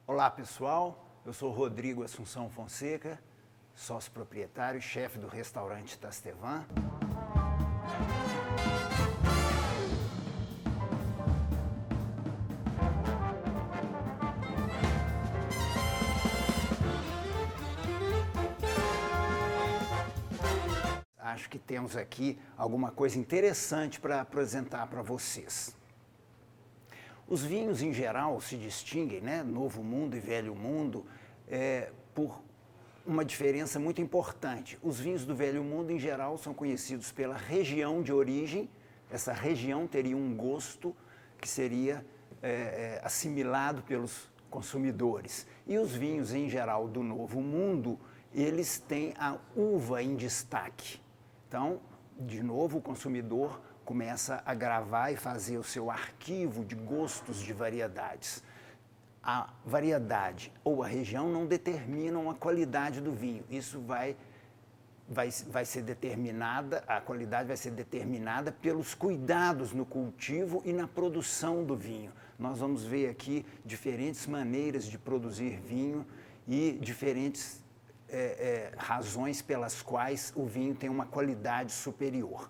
Olá pessoal, eu sou Rodrigo Assunção Fonseca, sócio proprietário e chefe do restaurante Tastevan. Acho que temos aqui alguma coisa interessante para apresentar para vocês. Os vinhos, em geral, se distinguem, né, Novo Mundo e Velho Mundo, por uma diferença muito importante. Os vinhos do Velho Mundo, em geral, são conhecidos pela região de origem. Essa região teria um gosto que seria assimilado pelos consumidores. E os vinhos, em geral, do Novo Mundo, eles têm a uva em destaque. Então, de novo, o consumidor começa a gravar e fazer o seu arquivo de gostos de variedades. A variedade ou a região não determinam a qualidade do vinho. Isso vai ser determinada, a qualidade vai ser determinada pelos cuidados no cultivo e na produção do vinho. Nós vamos ver aqui diferentes maneiras de produzir vinho e diferentes razões pelas quais o vinho tem uma qualidade superior.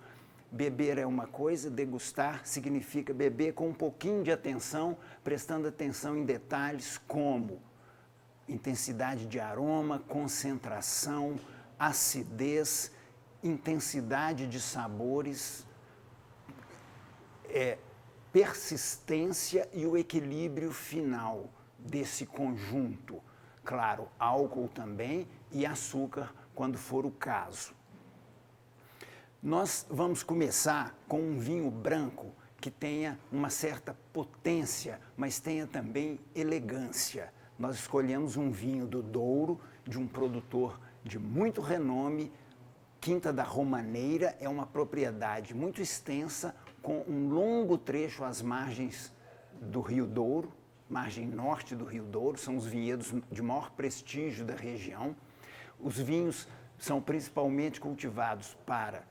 Beber é uma coisa, degustar significa beber com um pouquinho de atenção, prestando atenção em detalhes como intensidade de aroma, concentração, acidez, intensidade de sabores, persistência e o equilíbrio final desse conjunto. Claro, álcool também e açúcar, quando for o caso. Nós vamos começar com um vinho branco que tenha uma certa potência, mas tenha também elegância. Nós escolhemos um vinho do Douro, de um produtor de muito renome. Quinta da Romaneira é uma propriedade muito extensa, com um longo trecho às margens do Rio Douro, margem norte do Rio Douro, são os vinhedos de maior prestígio da região. Os vinhos são principalmente cultivados para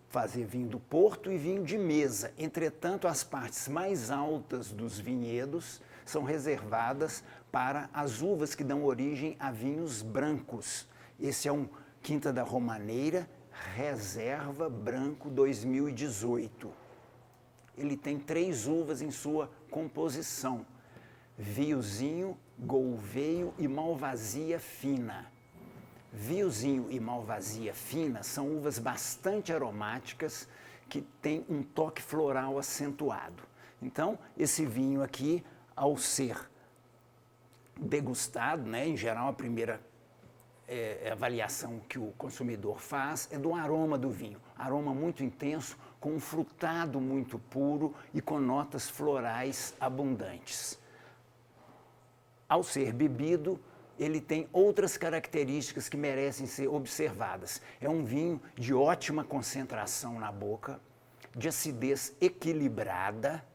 fazer vinho do Porto e vinho de mesa. Entretanto, as partes mais altas dos vinhedos são reservadas para as uvas que dão origem a vinhos brancos. Esse é um Quinta da Romaneira, Reserva Branco 2018. Ele tem 3 uvas em sua composição: Viozinho, Golveio e Malvasia Fina. Viozinho e Malvasia Fina são uvas bastante aromáticas que têm um toque floral acentuado. Então, esse vinho aqui, ao ser degustado, né, em geral a primeira avaliação que o consumidor faz é do aroma do vinho. Aroma muito intenso, com um frutado muito puro e com notas florais abundantes. Ao ser bebido, ele tem outras características que merecem ser observadas. É um vinho de ótima concentração na boca, de acidez equilibrada,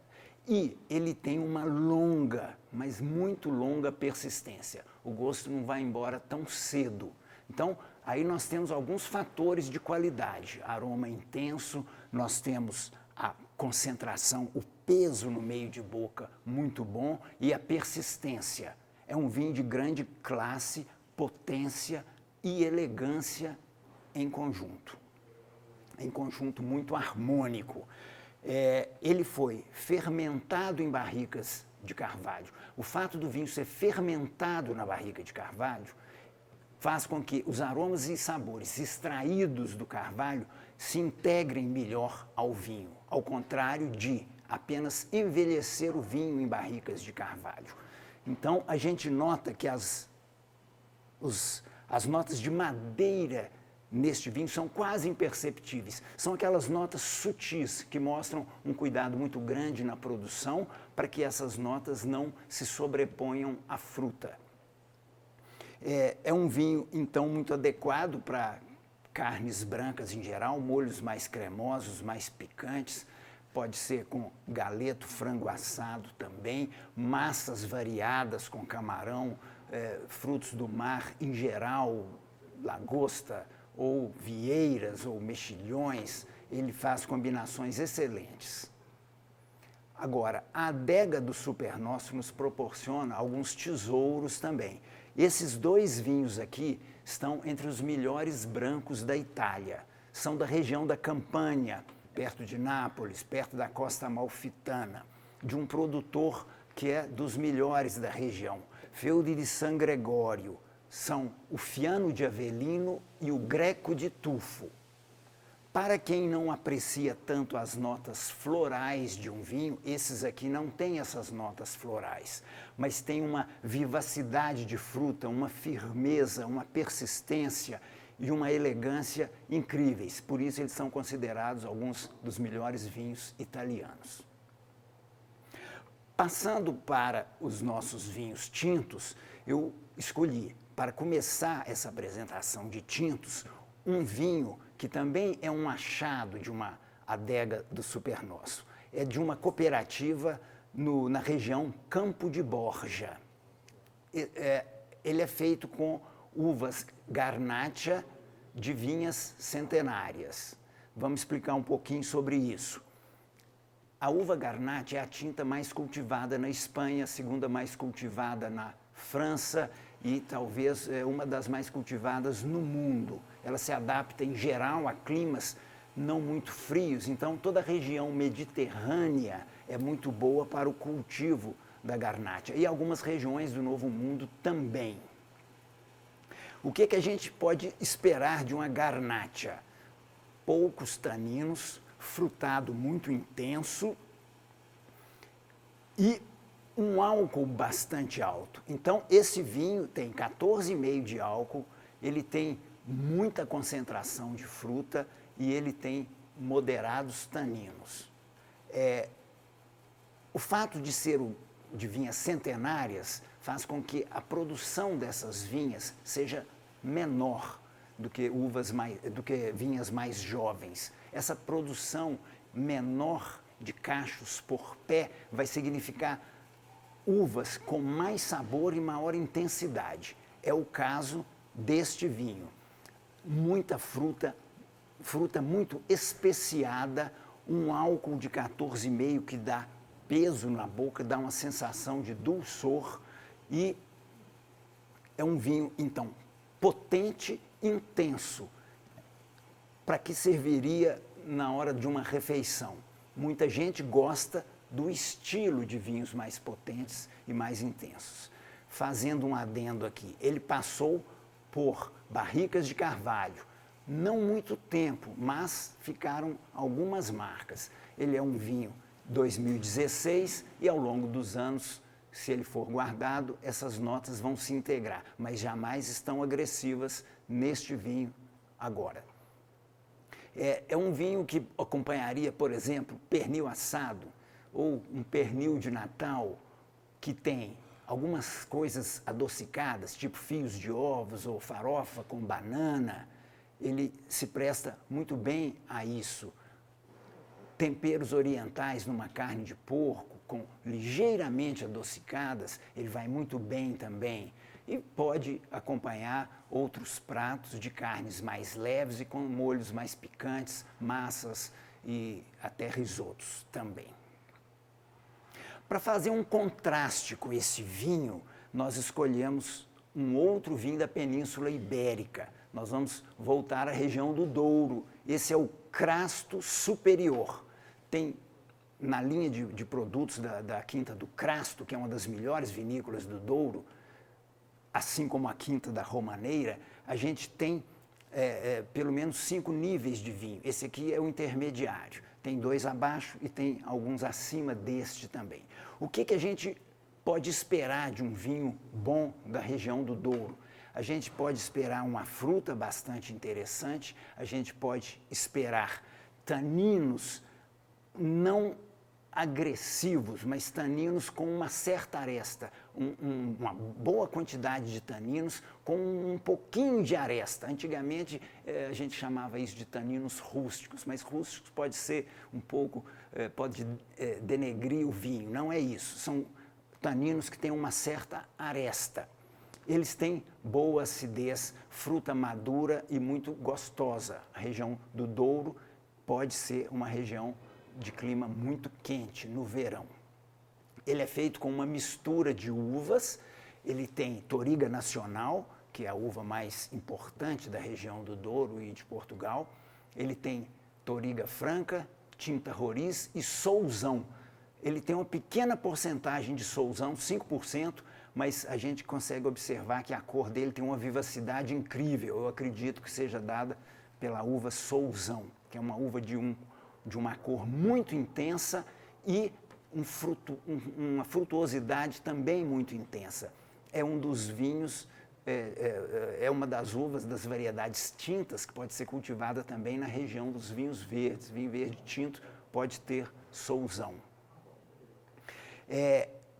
e ele tem uma longa, mas muito longa persistência. O gosto não vai embora tão cedo. Então, aí nós temos alguns fatores de qualidade. Aroma intenso, nós temos a concentração, o peso no meio de boca muito bom e a persistência. É um vinho de grande classe, potência e elegância em conjunto muito harmônico. Ele foi fermentado em barricas de carvalho. O fato do vinho ser fermentado na barrica de carvalho faz com que os aromas e sabores extraídos do carvalho se integrem melhor ao vinho, ao contrário de apenas envelhecer o vinho em barricas de carvalho. Então, a gente nota que as notas de madeira neste vinho são quase imperceptíveis. São aquelas notas sutis que mostram um cuidado muito grande na produção para que essas notas não se sobreponham à fruta. É um vinho, então, muito adequado para carnes brancas em geral, molhos mais cremosos, mais picantes. Pode ser com galeto, frango assado também, massas variadas com camarão, frutos do mar em geral, lagosta ou vieiras ou mexilhões. Ele faz combinações excelentes. Agora, a adega do Supernóstrimo nos proporciona alguns tesouros também. Esses dois vinhos aqui estão entre os melhores brancos da Itália. São da região da Campania, perto de Nápoles, perto da Costa Amalfitana, de um produtor que é dos melhores da região, Feudi di San Gregorio. São o Fiano de Avellino e o Greco de Tufo. Para quem não aprecia tanto as notas florais de um vinho, esses aqui não têm essas notas florais, mas tem uma vivacidade de fruta, uma firmeza, uma persistência e uma elegância incríveis. Por isso eles são considerados alguns dos melhores vinhos italianos. Passando para os nossos vinhos tintos, eu escolhi, para começar essa apresentação de tintos, um vinho que também é um achado de uma adega do Supernóstrimo. É de uma cooperativa na região Campo de Borja. Ele é feito com uvas Garnacha de vinhas centenárias. Vamos explicar um pouquinho sobre isso. A uva Garnacha é a tinta mais cultivada na Espanha, a segunda mais cultivada na França e talvez uma das mais cultivadas no mundo. Ela se adapta em geral a climas não muito frios, então toda a região mediterrânea é muito boa para o cultivo da Garnacha e algumas regiões do Novo Mundo também. O que a gente pode esperar de uma Garnacha? Poucos taninos, frutado muito intenso e um álcool bastante alto. Então, esse vinho tem 14,5 de álcool, ele tem muita concentração de fruta e ele tem moderados taninos. O fato de ser de vinhas centenárias faz com que a produção dessas vinhas seja menor do que vinhas mais jovens. Essa produção menor de cachos por pé vai significar uvas com mais sabor e maior intensidade. É o caso deste vinho. Muita fruta muito especiada, um álcool de 14,5 que dá peso na boca, dá uma sensação de dulçor e é um vinho, então, potente, intenso. Para que serviria na hora de uma refeição? Muita gente gosta do estilo de vinhos mais potentes e mais intensos. Fazendo um adendo aqui, ele passou por barricas de carvalho, não muito tempo, mas ficaram algumas marcas. Ele é um vinho 2016 e ao longo dos anos, se ele for guardado, essas notas vão se integrar, mas jamais estão agressivas neste vinho agora. É um vinho que acompanharia, por exemplo, pernil assado ou um pernil de Natal que tem algumas coisas adocicadas, tipo fios de ovos ou farofa com banana. Ele se presta muito bem a isso. Temperos orientais numa carne de porco, com ligeiramente adocicadas, ele vai muito bem também. E pode acompanhar outros pratos de carnes mais leves e com molhos mais picantes, massas e até risotos também. Para fazer um contraste com esse vinho, nós escolhemos um outro vinho da Península Ibérica. Nós vamos voltar à região do Douro. Esse é o Crasto Superior. Tem na linha de produtos da Quinta do Crasto, que é uma das melhores vinícolas do Douro, assim como a Quinta da Romaneira, a gente tem pelo menos 5 níveis de vinho. Esse aqui é o intermediário. Tem 2 abaixo e tem alguns acima deste também. O que a gente pode esperar de um vinho bom da região do Douro? A gente pode esperar uma fruta bastante interessante, a gente pode esperar taninos não agressivos, mas taninos com uma certa aresta, uma boa quantidade de taninos com um pouquinho de aresta. Antigamente a gente chamava isso de taninos rústicos, mas rústicos pode ser um pouco, pode denegrir o vinho, não é isso. São taninos que têm uma certa aresta. Eles têm boa acidez, fruta madura e muito gostosa. A região do Douro pode ser uma região de clima muito quente no verão. Ele é feito com uma mistura de uvas, ele tem Touriga Nacional, que é a uva mais importante da região do Douro e de Portugal, ele tem Touriga Franca, Tinta Roriz e Sousão. Ele tem uma pequena porcentagem de Sousão, 5%, mas a gente consegue observar que a cor dele tem uma vivacidade incrível. Eu acredito que seja dada pela uva Sousão, que é uma uva de uma cor muito intensa e uma frutuosidade também muito intensa. É um dos vinhos, é uma das uvas das variedades tintas que pode ser cultivada também na região dos vinhos verdes. Vinho verde tinto pode ter Sousão.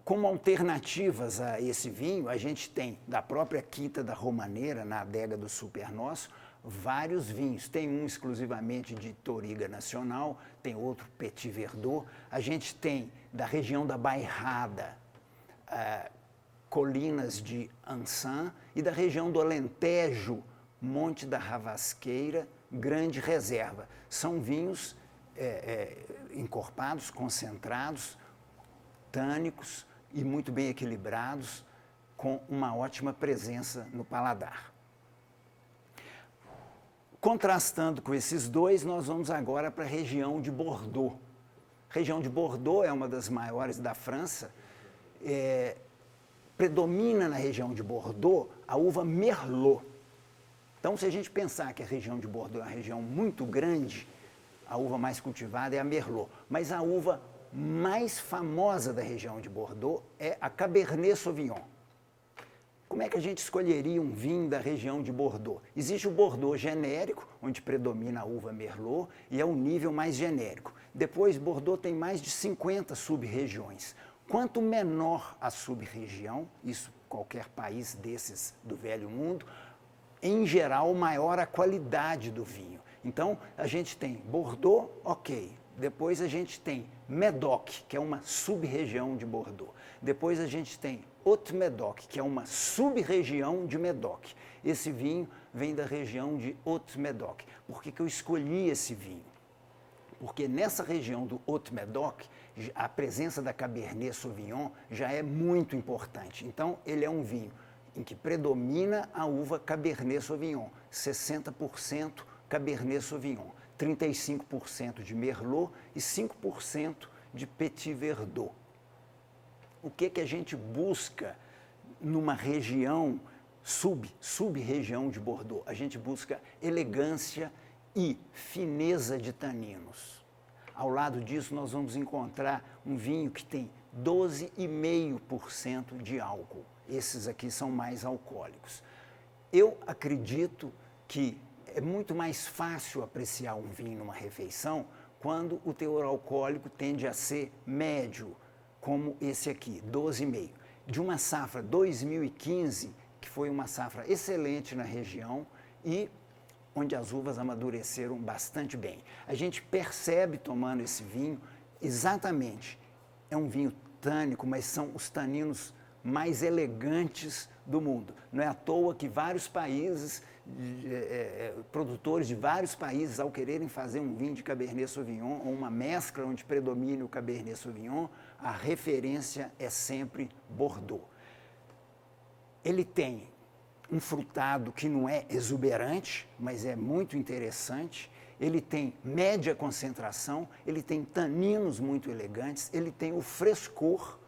Como alternativas a esse vinho, a gente tem da própria Quinta da Romaneira, na adega do Super Nosso, vários vinhos. Tem um exclusivamente de Touriga Nacional, tem outro Petit Verdot. A gente tem da região da Bairrada, Colinas de Ançã, e da região do Alentejo, Monte da Ravasqueira, Grande Reserva. São vinhos encorpados, concentrados, tânicos e muito bem equilibrados, com uma ótima presença no paladar. Contrastando com esses dois, nós vamos agora para a região de Bordeaux. A região de Bordeaux é uma das maiores da França. Predomina na região de Bordeaux a uva Merlot. Então, se a gente pensar que a região de Bordeaux é uma região muito grande, a uva mais cultivada é a Merlot. Mas a uva mais famosa da região de Bordeaux é a Cabernet Sauvignon. Como é que a gente escolheria um vinho da região de Bordeaux? Existe o Bordeaux genérico, onde predomina a uva Merlot, e é um nível mais genérico. Depois, Bordeaux tem mais de 50 sub-regiões. Quanto menor a sub-região, isso qualquer país desses do velho mundo, em geral, maior a qualidade do vinho. Então, a gente tem Bordeaux, ok. Depois a gente tem Médoc, que é uma sub-região de Bordeaux. Depois a gente tem Haute-Médoc, que é uma sub-região de Médoc. Esse vinho vem da região de Haute-Médoc. Por que eu escolhi esse vinho? Porque nessa região do Haute-Médoc, a presença da Cabernet Sauvignon já é muito importante. Então, ele é um vinho em que predomina a uva Cabernet Sauvignon, 60% Cabernet Sauvignon. 35% de Merlot e 5% de Petit Verdot. O que a gente busca numa região, sub-região de Bordeaux? A gente busca elegância e fineza de taninos. Ao lado disso, nós vamos encontrar um vinho que tem 12,5% de álcool. Esses aqui são mais alcoólicos. Eu acredito que é muito mais fácil apreciar um vinho numa refeição quando o teor alcoólico tende a ser médio, como esse aqui, 12,5. De uma safra 2015, que foi uma safra excelente na região e onde as uvas amadureceram bastante bem. A gente percebe tomando esse vinho exatamente, é um vinho tânico, mas são os taninos mais elegantes do mundo. Não é à toa que vários países, produtores de vários países, ao quererem fazer um vinho de Cabernet Sauvignon, ou uma mescla onde predomine o Cabernet Sauvignon, a referência é sempre Bordeaux. Ele tem um frutado que não é exuberante, mas é muito interessante. Ele tem média concentração, ele tem taninos muito elegantes, ele tem o frescor,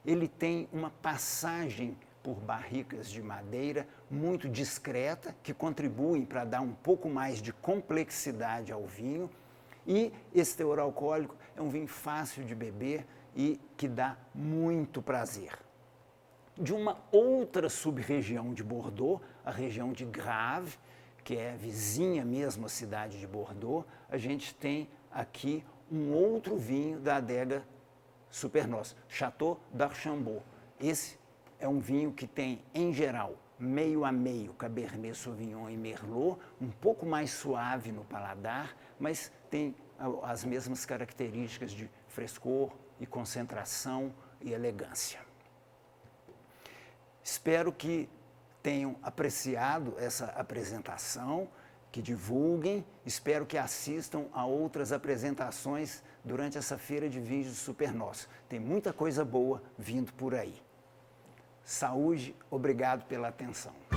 ele tem uma passagem por barricas de madeira muito discreta, que contribuem para dar um pouco mais de complexidade ao vinho. E esse teor alcoólico é um vinho fácil de beber e que dá muito prazer. De uma outra sub-região de Bordeaux, a região de Grave, que é vizinha mesmo à cidade de Bordeaux, a gente tem aqui um outro vinho da adega Super Nosso, Château d'Archambault. Esse é um vinho que tem, em geral, meio a meio Cabernet Sauvignon e Merlot, um pouco mais suave no paladar, mas tem as mesmas características de frescor e concentração e elegância. Espero que tenham apreciado essa apresentação que divulguem, espero que assistam a outras apresentações durante essa feira de vinhos do Super Nosso. Tem muita coisa boa vindo por aí. Saúde, obrigado pela atenção.